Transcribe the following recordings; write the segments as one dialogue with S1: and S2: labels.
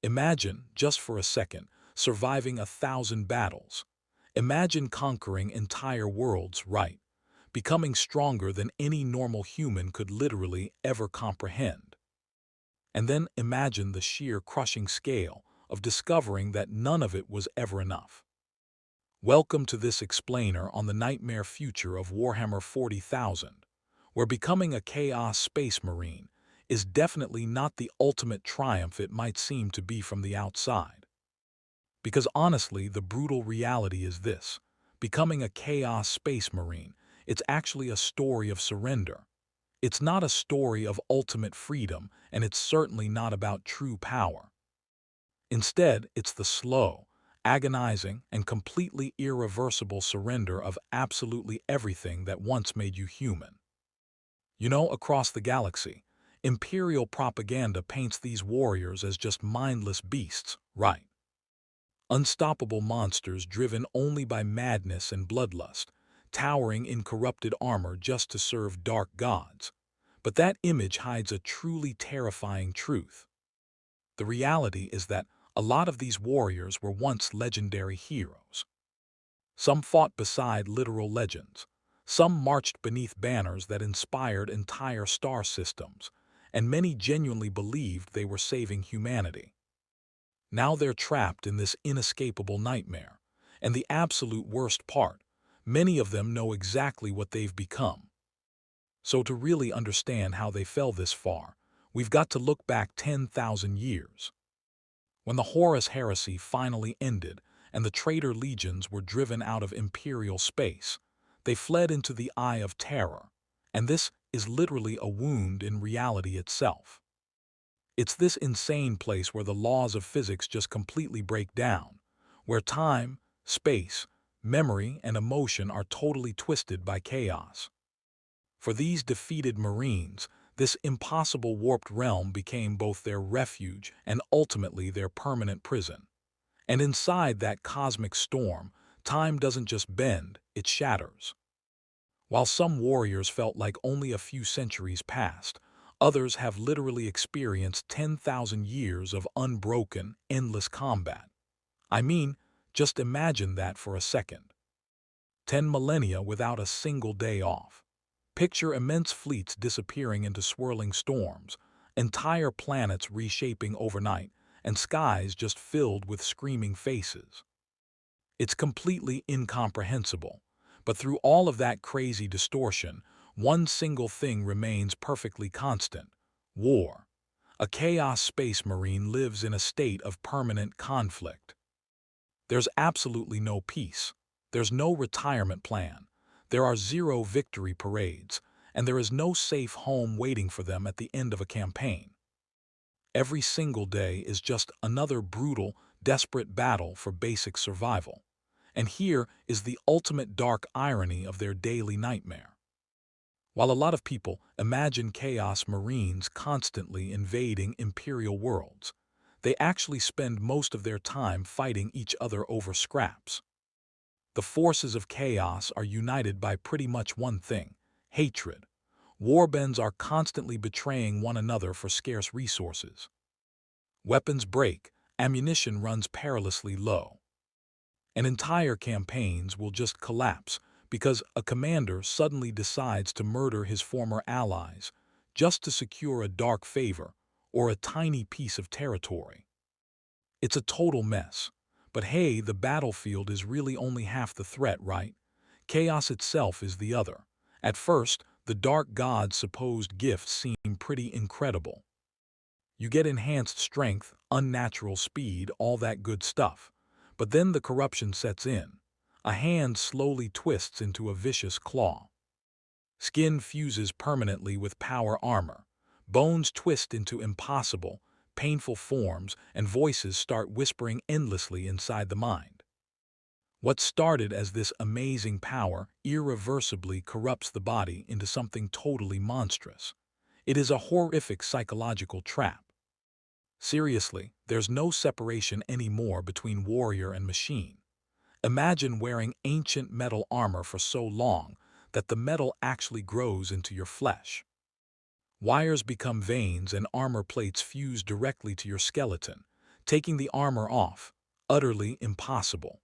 S1: Imagine, just for a second, surviving 1,000 battles. Imagine conquering entire worlds, right? Becoming stronger than any normal human could literally ever comprehend. And then imagine the sheer crushing scale of discovering that none of it was ever enough. Welcome to this explainer on the nightmare future of Warhammer 40,000, where becoming a Chaos Space Marine is definitely not the ultimate triumph it might seem to be from the outside. Because honestly, the brutal reality is this: becoming a Chaos Space Marine, it's actually a story of surrender. It's not a story of ultimate freedom, and it's certainly not about true power. Instead, it's the slow, agonizing, and completely irreversible surrender of absolutely everything that once made you human. You know, across the galaxy, Imperial propaganda paints these warriors as just mindless beasts, right? Unstoppable monsters driven only by madness and bloodlust, towering in corrupted armor just to serve dark gods. But that image hides a truly terrifying truth. The reality is that a lot of these warriors were once legendary heroes. Some fought beside literal legends. Some marched beneath banners that inspired entire star systems, and many genuinely believed they were saving humanity. Now they're trapped in this inescapable nightmare, and the absolute worst part, many of them know exactly what they've become. So to really understand how they fell this far, we've got to look back 10,000 years. When the Horus Heresy finally ended and the traitor legions were driven out of Imperial space, they fled into the Eye of Terror, and this is literally a wound in reality itself. It's this insane place where the laws of physics just completely break down, where time, space, memory, and emotion are totally twisted by chaos. For these defeated Marines, this impossible warped realm became both their refuge and ultimately their permanent prison. And inside that cosmic storm, time doesn't just bend, it shatters. While some warriors felt like only a few centuries passed, others have literally experienced 10,000 years of unbroken, endless combat. I mean, just imagine that for a second. 10 millennia without a single day off. Picture immense fleets disappearing into swirling storms, entire planets reshaping overnight, and skies just filled with screaming faces. It's completely incomprehensible, but through all of that crazy distortion, one single thing remains perfectly constant: war. A Chaos Space Marine lives in a state of permanent conflict. There's absolutely no peace. There's no retirement plan. There are zero victory parades, and there is no safe home waiting for them at the end of a campaign. Every single day is just another brutal, desperate battle for basic survival. And here is the ultimate dark irony of their daily nightmare. While a lot of people imagine Chaos Marines constantly invading Imperial worlds, they actually spend most of their time fighting each other over scraps. The forces of chaos are united by pretty much one thing: hatred. Warbands are constantly betraying one another for scarce resources. Weapons break, ammunition runs perilously low. And entire campaigns will just collapse because a commander suddenly decides to murder his former allies just to secure a dark favor or a tiny piece of territory. It's a total mess. But hey, the battlefield is really only half the threat, right? Chaos itself is the other. At first, the dark god's supposed gifts seem pretty incredible. You get enhanced strength, unnatural speed, all that good stuff. But then the corruption sets in. A hand slowly twists into a vicious claw. Skin fuses permanently with power armor. Bones twist into impossible, painful forms, and voices start whispering endlessly inside the mind. What started as this amazing power irreversibly corrupts the body into something totally monstrous. It is a horrific psychological trap. Seriously, there's no separation anymore between warrior and machine. Imagine wearing ancient metal armor for so long that the metal actually grows into your flesh. Wires become veins and armor plates fuse directly to your skeleton, taking the armor off, utterly impossible.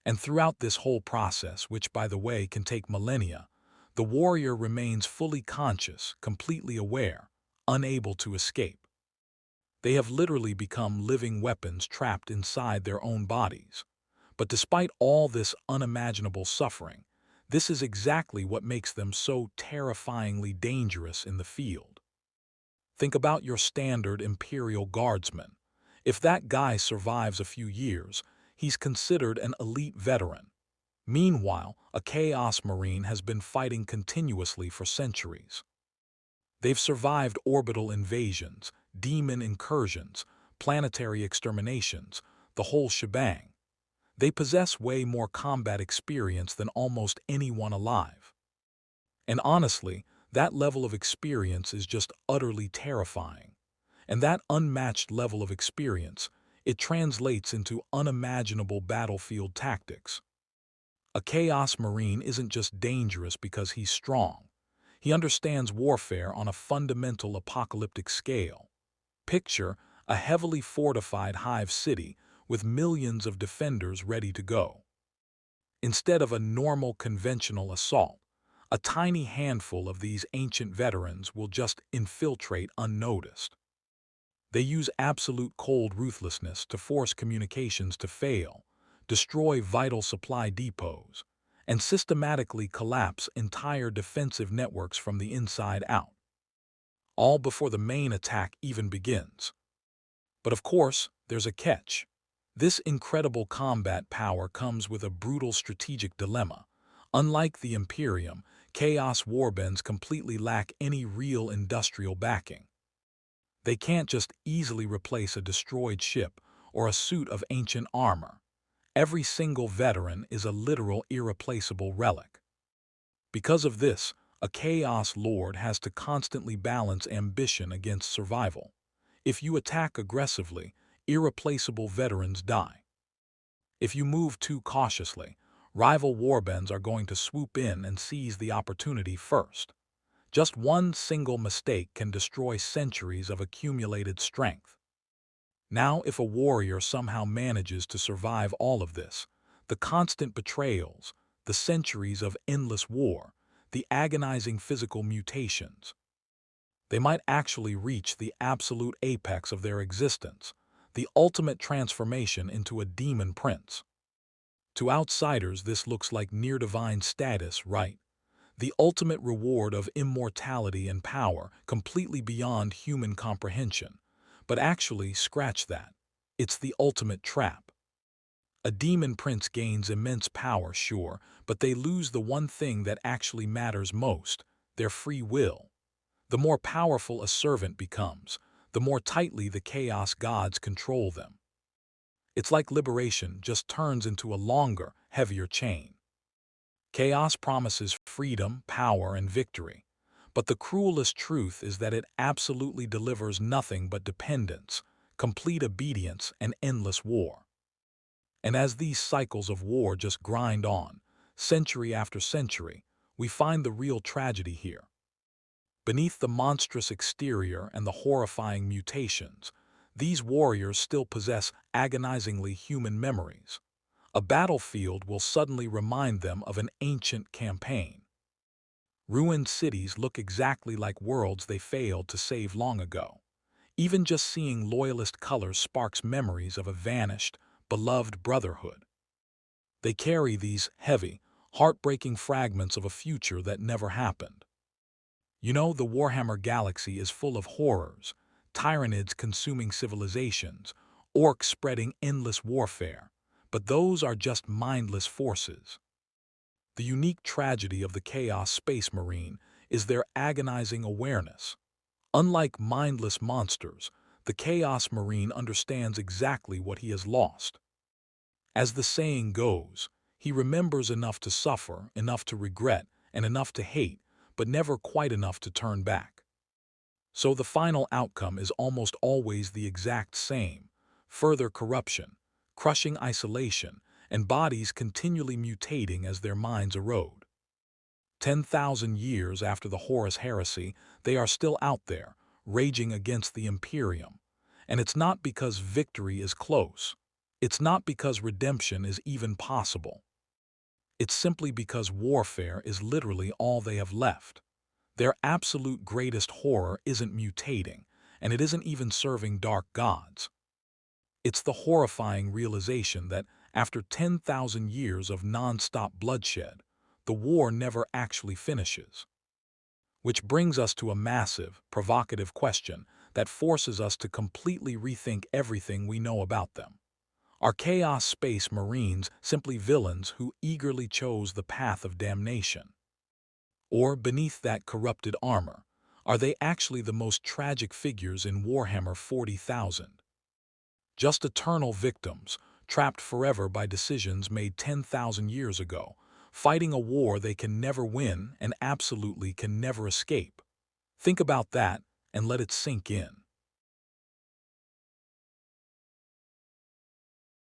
S1: And throughout this whole process, which by the way can take millennia, the warrior remains fully conscious, completely aware, unable to escape. They have literally become living weapons trapped inside their own bodies. But despite all this unimaginable suffering, this is exactly what makes them so terrifyingly dangerous in the field. Think about your standard Imperial guardsman. If that guy survives a few years, he's considered an elite veteran. Meanwhile, a Chaos Marine has been fighting continuously for centuries. They've survived orbital invasions, demon incursions, planetary exterminations, the whole shebang. They possess way more combat experience than almost anyone alive. And honestly, that level of experience is just utterly terrifying. And that unmatched level of experience, it translates into unimaginable battlefield tactics. A Chaos Marine isn't just dangerous because he's strong. He understands warfare on a fundamental apocalyptic scale. Picture a heavily fortified hive city with millions of defenders ready to go. Instead of a normal conventional assault, a tiny handful of these ancient veterans will just infiltrate unnoticed. They use absolute cold ruthlessness to force communications to fail, destroy vital supply depots, and systematically collapse entire defensive networks from the inside out, all before the main attack even begins. But of course, there's a catch. This incredible combat power comes with a brutal strategic dilemma. Unlike the Imperium, Chaos Warbands completely lack any real industrial backing. They can't just easily replace a destroyed ship or a suit of ancient armor. Every single veteran is a literal irreplaceable relic. Because of this, a Chaos Lord has to constantly balance ambition against survival. If you attack aggressively, irreplaceable veterans die. If you move too cautiously, rival warbands are going to swoop in and seize the opportunity first. Just one single mistake can destroy centuries of accumulated strength. Now, if a warrior somehow manages to survive all of this, the constant betrayals, the centuries of endless war, the agonizing physical mutations, they might actually reach the absolute apex of their existence, the ultimate transformation into a demon prince. To outsiders, this looks like near-divine status, right? The ultimate reward of immortality and power, completely beyond human comprehension. But actually, scratch that. It's the ultimate trap. A demon prince gains immense power, sure, but they lose the one thing that actually matters most, their free will. The more powerful a servant becomes, the more tightly the chaos gods control them. It's like liberation just turns into a longer, heavier chain. Chaos promises freedom, power, and victory. But the cruelest truth is that it absolutely delivers nothing but dependence, complete obedience, and endless war. And as these cycles of war just grind on, century after century, we find the real tragedy here. Beneath the monstrous exterior and the horrifying mutations, these warriors still possess agonizingly human memories. A battlefield will suddenly remind them of an ancient campaign. Ruined cities look exactly like worlds they failed to save long ago. Even just seeing loyalist colors sparks memories of a vanished, beloved brotherhood. They carry these heavy, heartbreaking fragments of a future that never happened. You know, the Warhammer galaxy is full of horrors, tyrannids consuming civilizations, orcs spreading endless warfare, but those are just mindless forces. The unique tragedy of the Chaos Space Marine is their agonizing awareness. Unlike mindless monsters, the Chaos Marine understands exactly what he has lost. As the saying goes, he remembers enough to suffer, enough to regret, and enough to hate, but never quite enough to turn back. So the final outcome is almost always the exact same: further corruption, crushing isolation, and bodies continually mutating as their minds erode. 10,000 years after the Horus Heresy, they are still out there, raging against the Imperium. And it's not because victory is close. It's not because redemption is even possible. It's simply because warfare is literally all they have left. Their absolute greatest horror isn't mutating, and it isn't even serving dark gods. It's the horrifying realization that after 10,000 years of non-stop bloodshed, the war never actually finishes. Which brings us to a massive, provocative question that forces us to completely rethink everything we know about them. Are Chaos Space Marines simply villains who eagerly chose the path of damnation? Or beneath that corrupted armor, are they actually the most tragic figures in Warhammer 40,000? Just eternal victims, trapped forever by decisions made 10,000 years ago, fighting a war they can never win and absolutely can never escape. Think about that and let it sink in.